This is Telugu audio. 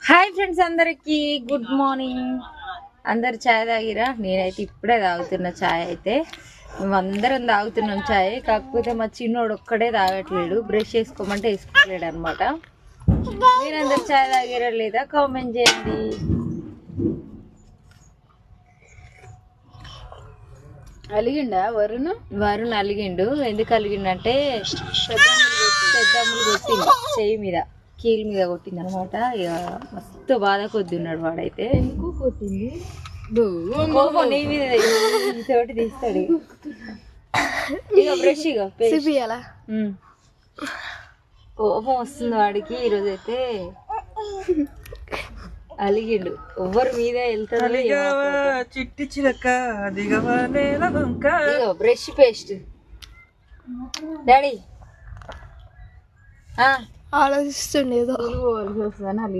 హాయ్ ఫ్రెండ్స్, అందరికి గుడ్ మార్నింగ్. అందరు ఛాయ్ తాగిరా? నేనైతే ఇప్పుడే తాగుతున్నా ఛాయ్. అయితే మేమందరం తాగుతున్నాం ఛాయ్. కాకపోతే మా చిన్నోడు ఒక్కడే తాగట్లేడు, బ్రష్ వేసుకోమంటే వేసుకోలేడు అనమాట. మీరందరు ఛాయ్ తాగిరా లేదా కామెంట్ చేయండి. అలిగిండా వరుణ్ అలిగిండు. ఎందుకు అలిగిండంటే పెద్దమ్ములు కొట్టింది, చెయ్యి మీద కీల్ మీద కొట్టింది అనమాట. ఇక మస్తు బాధ కొద్ది ఉన్నాడు వాడైతే. కొట్టింది నీ మీద తోటి తీస్తాడు. ఇక బ్రష్ ఇక కోపం వస్తుంది వాడికి. ఈరోజు అయితే అలిగిండు. ఎవరి మీద వెళ్తాడు. చిట్టి చిలక బ్రష్ పేస్ట్ డాడీ ఆలోచిస్తుండేదో